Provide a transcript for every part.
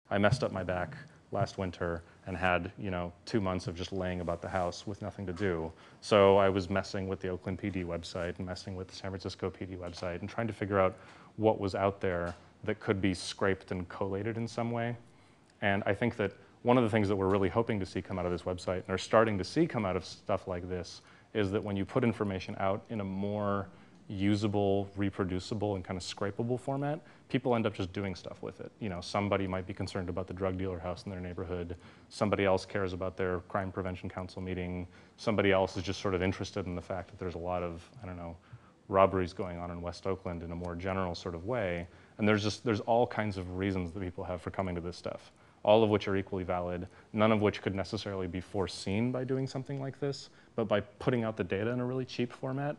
I messed up my back last winter and had 2 months of just laying about the house with nothing to do. So I was messing with the Oakland PD website and messing with the San Francisco PD website and trying to figure out what was out there that could be scraped and collated in some way. And I think that one of the things that we're really hoping to see come out of this website, and are starting to see come out of stuff like this, is that when you put information out in a more usable, reproducible, and kind of scrapable format, people end up just doing stuff with it. Somebody might be concerned about the drug dealer house in their neighborhood. Somebody else cares about their crime prevention council meeting. Somebody else is just sort of interested in the fact that there's a lot of, I don't know, robberies going on in West Oakland in a more general sort of way. And there's all kinds of reasons that people have for coming to this stuff, all of which are equally valid, none of which could necessarily be foreseen by doing something like this, but by putting out the data in a really cheap format,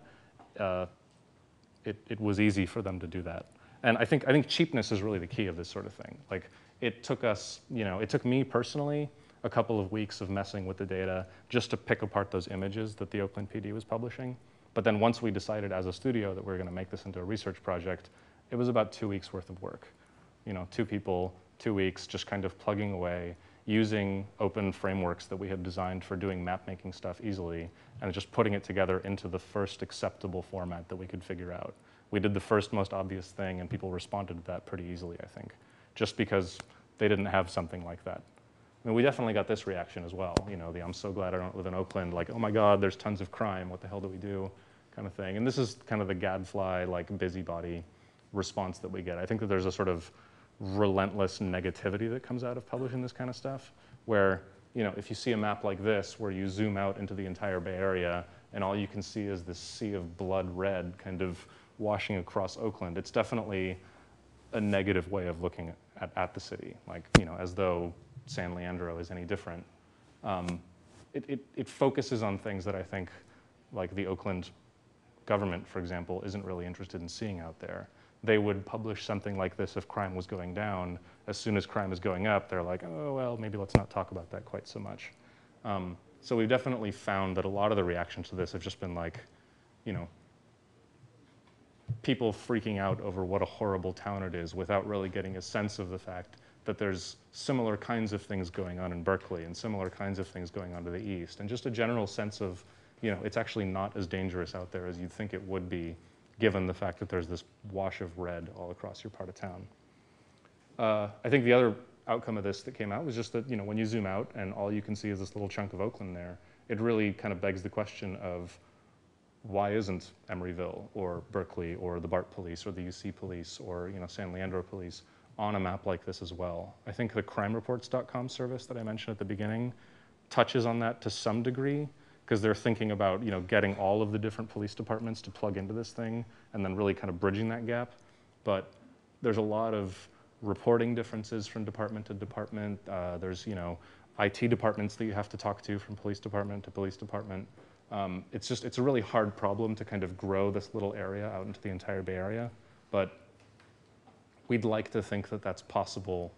it was easy for them to do that. And I think cheapness is really the key of this sort of thing. Like, it took us, it took me personally a couple of weeks of messing with the data just to pick apart those images that the Oakland PD was publishing. But then once we decided as a studio that we were going to make this into a research project, it was about 2 weeks worth of work. 2 people, 2 weeks, just kind of plugging away, using open frameworks that we had designed for doing map-making stuff easily, and just putting it together into the first acceptable format that we could figure out. We did the first most obvious thing, and people responded to that pretty easily, I think, just because they didn't have something like that. I mean, we definitely got this reaction as well, the I'm so glad I don't live in Oakland, like, oh my God, there's tons of crime, what the hell do we do, kind of thing. And this is kind of the gadfly, like, busybody response that we get. I think that there's a sort of relentless negativity that comes out of publishing this kind of stuff, where if you see a map like this, where you zoom out into the entire Bay Area, and all you can see is this sea of blood red kind of washing across Oakland, it's definitely a negative way of looking at the city, like, as though San Leandro is any different. It focuses on things that I think, like the Oakland government, for example, isn't really interested in seeing out there. They would publish something like this if crime was going down. As soon as crime is going up, they're like, oh, well, maybe let's not talk about that quite so much. So we've definitely found that a lot of the reactions to this have just been like, people freaking out over what a horrible town it is without really getting a sense of the fact that there's similar kinds of things going on in Berkeley and similar kinds of things going on to the east, and just a general sense of, it's actually not as dangerous out there as you'd think it would be, given the fact that there's this wash of red all across your part of town. I think the other outcome of this that came out was just that, when you zoom out and all you can see is this little chunk of Oakland there, it really kind of begs the question of, why isn't Emeryville or Berkeley or the BART police or the UC police or San Leandro police on a map like this as well? I think the crimereports.com service that I mentioned at the beginning touches on that to some degree, because they're thinking about getting all of the different police departments to plug into this thing and then really kind of bridging that gap. But there's a lot of reporting differences from department to department. There's IT departments that you have to talk to from police department to police department. It's a really hard problem to kind of grow this little area out into the entire Bay Area, but we'd like to think that that's possible,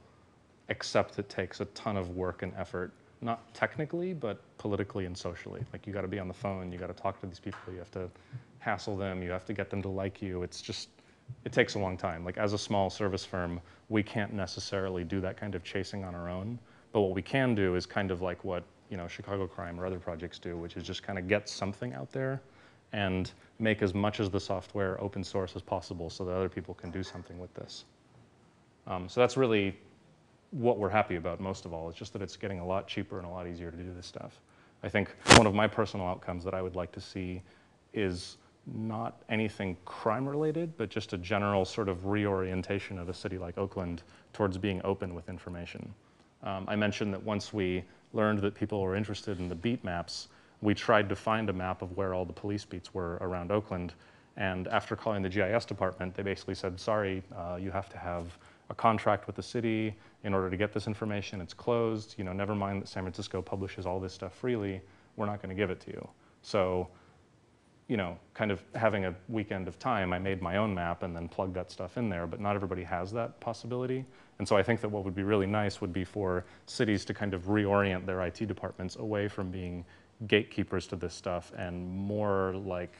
except it takes a ton of work and effort, not technically, but politically and socially. Like, you gotta be on the phone, you gotta talk to these people, you have to hassle them, you have to get them to like you. It takes a long time. Like, as a small service firm, we can't necessarily do that kind of chasing on our own, but what we can do is kind of like what Chicago Crime or other projects do, which is just kind of get something out there and make as much of the software open source as possible so that other people can do something with this. So that's really what we're happy about most of all. It's just that it's getting a lot cheaper and a lot easier to do this stuff. I think one of my personal outcomes that I would like to see is not anything crime related, but just a general sort of reorientation of a city like Oakland towards being open with information. I mentioned that once we learned that people were interested in the beat maps, we tried to find a map of where all the police beats were around Oakland. And after calling the GIS department, they basically said, sorry, you have to have a contract with the city in order to get this information. It's closed. Never mind that San Francisco publishes all this stuff freely. We're not going to give it to you. So, kind of having a weekend of time, I made my own map and then plugged that stuff in there, but not everybody has that possibility. And so I think that what would be really nice would be for cities to kind of reorient their IT departments away from being gatekeepers to this stuff and more like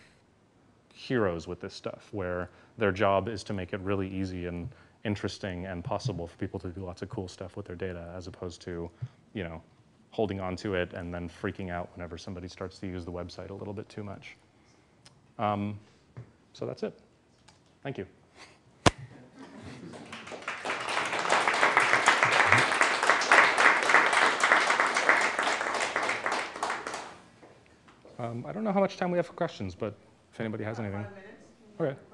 heroes with this stuff, where their job is to make it really easy and interesting and possible for people to do lots of cool stuff with their data, as opposed to, you know, holding on to it and then freaking out whenever somebody starts to use the website a little bit too much. So that's it. Thank you. I don't know how much time we have for questions, but if anybody has anything. 5 minutes. Okay.